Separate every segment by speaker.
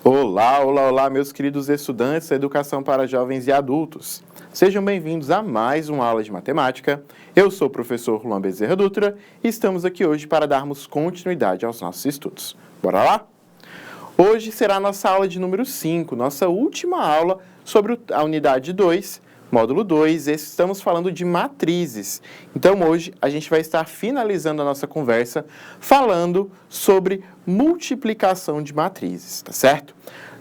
Speaker 1: Olá, olá, olá, meus queridos estudantes da Educação para Jovens e Adultos. Sejam bem-vindos a mais uma aula de matemática. Eu sou o professor Luan Bezerra Dutra e estamos aqui hoje para darmos continuidade aos nossos estudos. Bora lá? Hoje será a nossa aula de número 5, nossa última aula sobre a unidade 2, módulo 2, estamos falando de matrizes. Então, hoje, a gente vai estar finalizando a nossa conversa falando sobre multiplicação de matrizes, tá certo?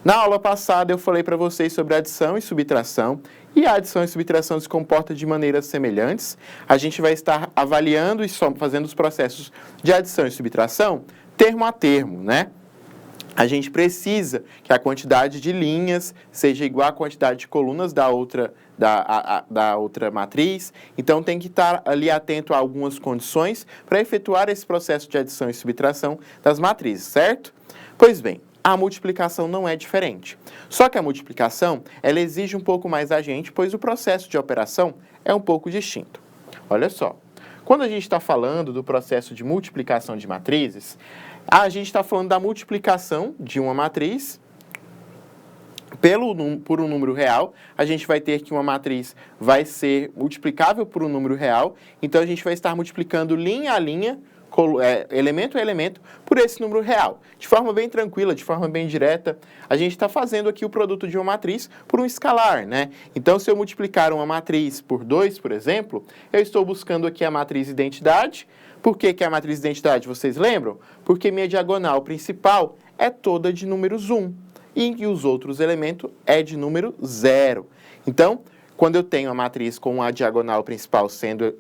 Speaker 1: Na aula passada, eu falei para vocês sobre adição e subtração, e a adição e subtração se comportam de maneiras semelhantes. A gente vai estar avaliando e fazendo os processos de adição e subtração termo a termo, né? A gente precisa que a quantidade de linhas seja igual à quantidade de colunas da outra matriz. Então, tem que estar ali atento a algumas condições para efetuar esse processo de adição e subtração das matrizes, certo? Pois bem, a multiplicação não é diferente. Só que a multiplicação, ela exige um pouco mais da gente, pois o processo de operação é um pouco distinto. Olha só, quando a gente está falando do processo de multiplicação de matrizes, a gente está falando da multiplicação de uma matriz por um número real. A gente vai ter que uma matriz vai ser multiplicável por um número real. Então, a gente vai estar multiplicando linha a linha, elemento a elemento, por esse número real. De forma bem tranquila, de forma bem direta, a gente está fazendo aqui o produto de uma matriz por um escalar, né? Então, se eu multiplicar uma matriz por 2, por exemplo, eu estou buscando aqui a matriz identidade. Por que é a matriz identidade, vocês lembram? Porque minha diagonal principal é toda de números 1 e os outros elementos é de número 0. Então, quando eu tenho a matriz com a diagonal principal sendo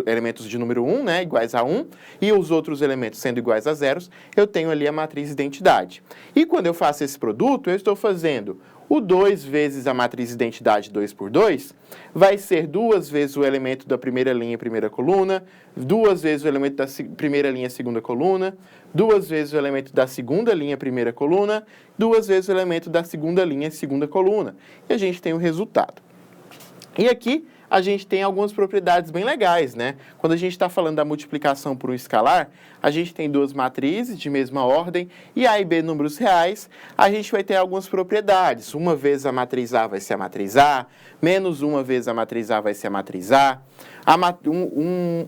Speaker 1: elementos de número 1, né, iguais a 1, e os outros elementos sendo iguais a zeros, eu tenho ali a matriz identidade. E quando eu faço esse produto, eu estou fazendo o 2 vezes a matriz identidade 2 por 2, vai ser 2 vezes o elemento da primeira linha, primeira coluna, 2 vezes o elemento da primeira linha, segunda coluna, 2 vezes o elemento da segunda linha, primeira coluna, 2 vezes o elemento da segunda linha, segunda coluna. E a gente tem o resultado. E aqui a gente tem algumas propriedades bem legais, né? Quando a gente está falando da multiplicação por um escalar, a gente tem duas matrizes de mesma ordem e A e B números reais, a gente vai ter algumas propriedades. Uma vez a matriz A vai ser a matriz A, menos uma vez a matriz A vai ser a matriz A,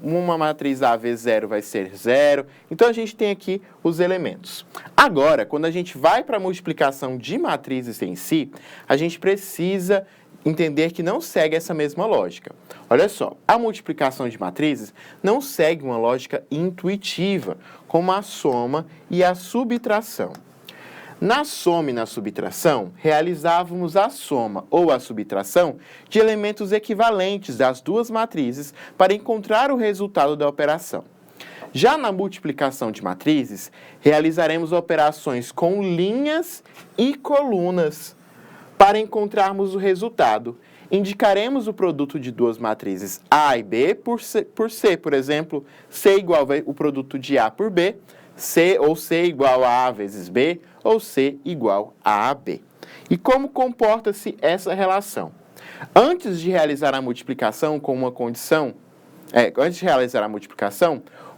Speaker 1: uma matriz A vezes 0 vai ser 0. Então, a gente tem aqui os elementos. Agora, quando a gente vai para a multiplicação de matrizes em si, a gente precisa entender que não segue essa mesma lógica. Olha só, a multiplicação de matrizes não segue uma lógica intuitiva, como a soma e a subtração. Na soma e na subtração, realizávamos a soma ou a subtração de elementos equivalentes das duas matrizes para encontrar o resultado da operação. Já na multiplicação de matrizes, realizaremos operações com linhas e colunas. Para encontrarmos o resultado, indicaremos o produto de duas matrizes A e B por C, por exemplo, C igual o produto de A por B, C igual a vezes B, ou C igual a AB. E como comporta-se essa relação? Antes de realizar a multiplicação com uma condição,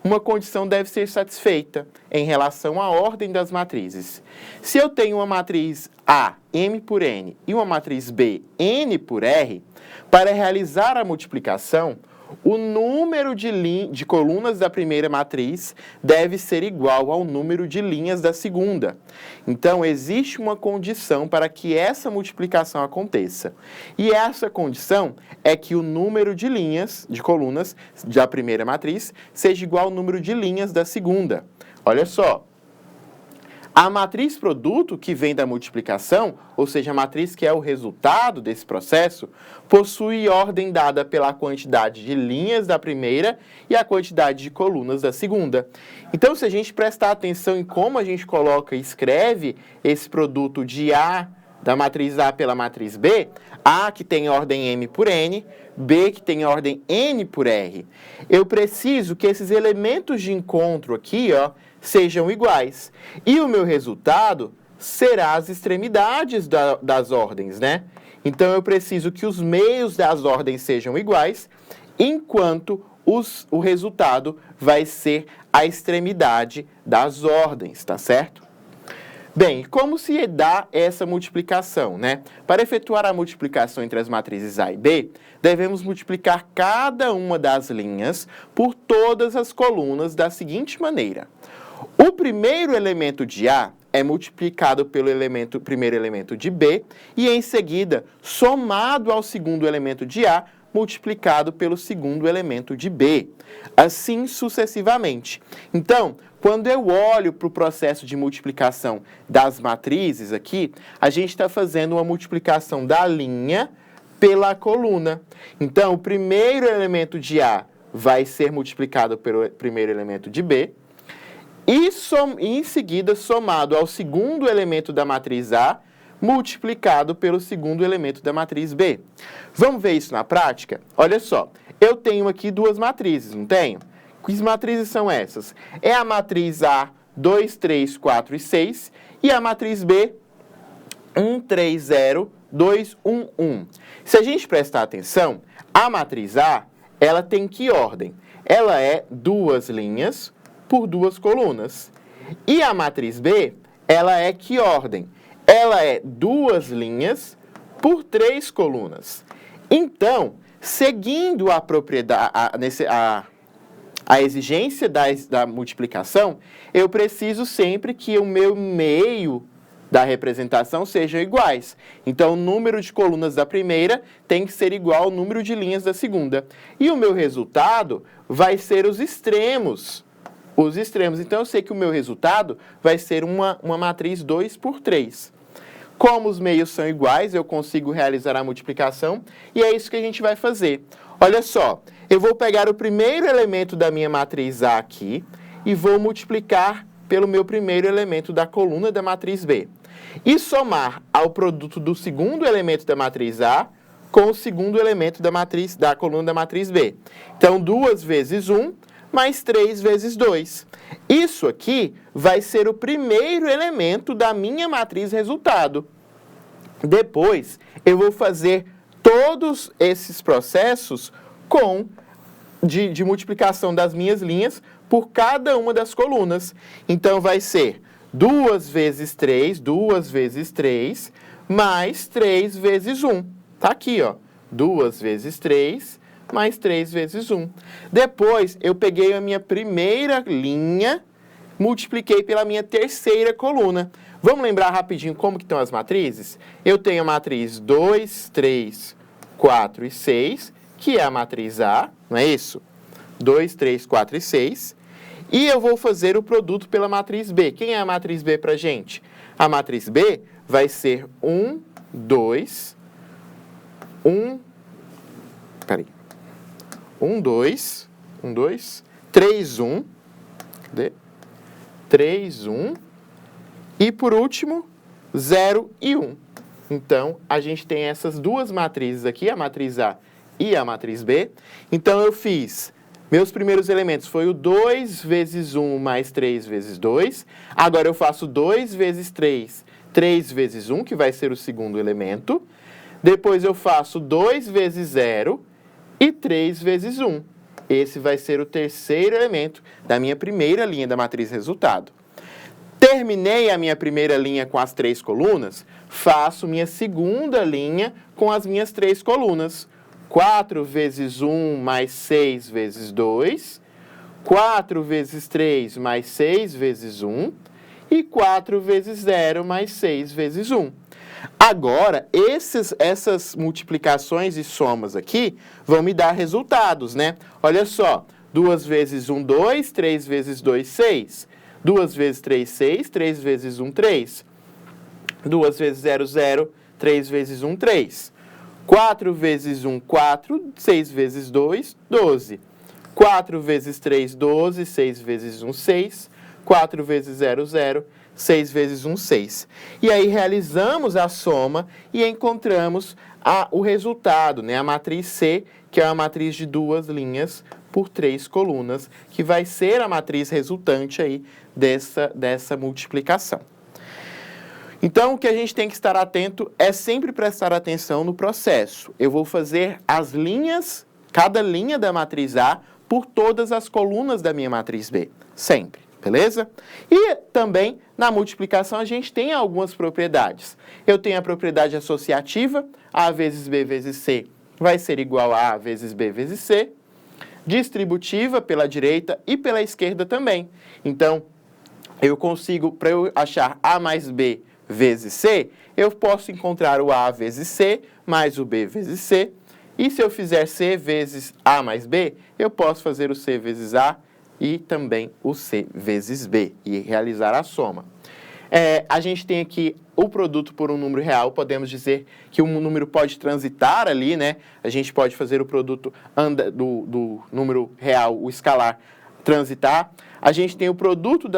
Speaker 1: uma condição deve ser satisfeita em relação à ordem das matrizes. Se eu tenho uma matriz A, M por N, e uma matriz B, N por R, para realizar a multiplicação, o número de colunas da primeira matriz deve ser igual ao número de linhas da segunda. Então, existe uma condição para que essa multiplicação aconteça. E essa condição é que o número de colunas da primeira matriz seja igual ao número de linhas da segunda. Olha só. A matriz produto, que vem da multiplicação, ou seja, a matriz que é o resultado desse processo, possui ordem dada pela quantidade de linhas da primeira e a quantidade de colunas da segunda. Então, se a gente prestar atenção em como a gente coloca e escreve esse produto de A, da matriz A pela matriz B, A que tem ordem M por N, B que tem ordem N por R. Eu preciso que esses elementos de encontro aqui, sejam iguais. E o meu resultado será as extremidades das ordens, né? Então, eu preciso que os meios das ordens sejam iguais, enquanto o resultado vai ser a extremidade das ordens, tá certo? Bem, como se dá essa multiplicação, né? Para efetuar a multiplicação entre as matrizes A e B, devemos multiplicar cada uma das linhas por todas as colunas da seguinte maneira. O primeiro elemento de A é multiplicado pelo primeiro elemento de B e, em seguida, somado ao segundo elemento de A, multiplicado pelo segundo elemento de B. Assim sucessivamente. Então, quando eu olho para o processo de multiplicação das matrizes aqui, a gente está fazendo uma multiplicação da linha pela coluna. Então, o primeiro elemento de A vai ser multiplicado pelo primeiro elemento de B, e em seguida somado ao segundo elemento da matriz A, multiplicado pelo segundo elemento da matriz B. Vamos ver isso na prática? Olha só, eu tenho aqui duas matrizes, não tenho? Que matrizes são essas? É a matriz A, 2, 3, 4 e 6, e a matriz B, 1, 3, 0, 2, 1, 1. Se a gente prestar atenção, a matriz A, ela tem que ordem? Ela é duas linhas por duas colunas. E a matriz B, ela é que ordem? Ela é duas linhas por três colunas. Então, seguindo a propriedade, a exigência da multiplicação, eu preciso sempre que o meu meio da representação sejam iguais. Então, o número de colunas da primeira tem que ser igual ao número de linhas da segunda. E o meu resultado vai ser os extremos. Os extremos. Então, eu sei que o meu resultado vai ser uma matriz 2 por 3. Como os meios são iguais, eu consigo realizar a multiplicação e é isso que a gente vai fazer. Olha só, eu vou pegar o primeiro elemento da minha matriz A aqui e vou multiplicar pelo meu primeiro elemento da coluna da matriz B. E somar ao produto do segundo elemento da matriz A com o segundo elemento da coluna da matriz B. Então, 2 vezes 1 mais 3 vezes 2. Isso aqui vai ser o primeiro elemento da minha matriz resultado. Depois, eu vou fazer todos esses processos de multiplicação das minhas linhas por cada uma das colunas. Então, vai ser 2 vezes 3, mais 3 vezes 1. Tá aqui, ó. 2 vezes 3, mais 3 vezes 1. Depois, eu peguei a minha primeira linha, multipliquei pela minha terceira coluna. Vamos lembrar rapidinho como que estão as matrizes? Eu tenho a matriz 2, 3, 4 e 6, que é a matriz A, não é isso? 2, 3, 4 e 6. E eu vou fazer o produto pela matriz B. Quem é a matriz B para a gente? A matriz B vai ser 1, 2, 1, peraí. 1, 2, 3, 1, cadê? 3, 1, e por último, 0 e 1. Então, a gente tem essas duas matrizes aqui, a matriz A e a matriz B. Então, eu fiz, meus primeiros elementos foi o 2 vezes 1 mais 3 vezes 2. Agora, eu faço 2 vezes 3, 3 vezes 1, que vai ser o segundo elemento. Depois, eu faço 2 vezes 0 e 3 vezes 1. Esse vai ser o terceiro elemento da minha primeira linha da matriz resultado. Terminei a minha primeira linha com as 3 colunas, faço minha segunda linha com as minhas 3 colunas. 4 vezes 1 mais 6 vezes 2, 4 vezes 3 mais 6 vezes 1 e 4 vezes 0 mais 6 vezes 1. Agora, essas multiplicações e somas aqui vão me dar resultados, né? Olha só, 2 vezes 1, 2, 3 vezes 2, 6. 2 vezes 3, 6, 3 vezes 1, 3. 2 vezes 0, 0, 3 vezes 1, 3. 4 vezes 1, 4, 6 vezes 2, 12. 4 vezes 3, 12, 6 vezes 1, 6. 4 vezes 0, 0. 6 vezes 1, 6. E aí realizamos a soma e encontramos o resultado, né? A matriz C, que é uma matriz de duas linhas por 3 colunas, que vai ser a matriz resultante aí dessa multiplicação. Então, o que a gente tem que estar atento é sempre prestar atenção no processo. Eu vou fazer as linhas, cada linha da matriz A, por todas as colunas da minha matriz B. Sempre. Beleza? E também, na multiplicação, a gente tem algumas propriedades. Eu tenho a propriedade associativa, A vezes B vezes C vai ser igual a A vezes B vezes C. Distributiva pela direita e pela esquerda também. Então, eu consigo, para eu achar A mais B vezes C, eu posso encontrar o A vezes C mais o B vezes C. E se eu fizer C vezes A mais B, eu posso fazer o C vezes A e também o C vezes B e realizar a soma. A gente tem aqui o produto por um número real, podemos dizer que um número pode transitar ali, né? A gente pode fazer o produto do número real, o escalar, transitar. A gente tem o produto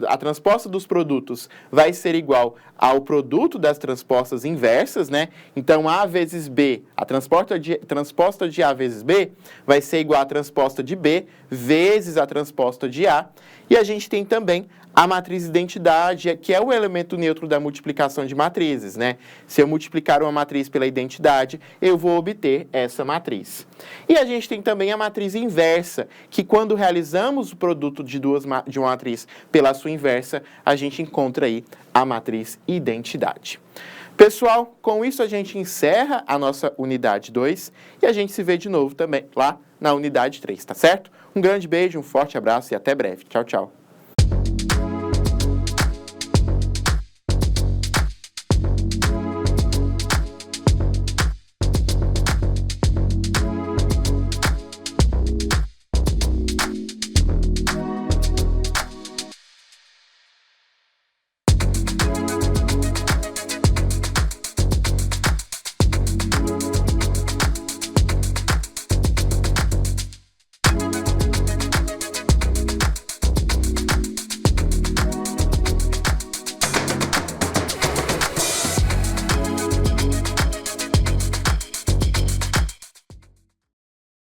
Speaker 1: a transposta dos produtos vai ser igual ao produto das transpostas inversas, né? Então, A vezes B, a transposta de A vezes B vai ser igual à transposta de B vezes a transposta de A. E a gente tem também a matriz identidade, que é o elemento neutro da multiplicação de matrizes, né? Se eu multiplicar uma matriz pela identidade, eu vou obter essa matriz. E a gente tem também a matriz inversa, que quando realizamos o produto de uma matriz pela sua inversa, a gente encontra aí a matriz identidade. Pessoal, com isso a gente encerra a nossa unidade 2 e a gente se vê de novo também lá na unidade 3, tá certo? Um grande beijo, um forte abraço e até breve. Tchau, tchau.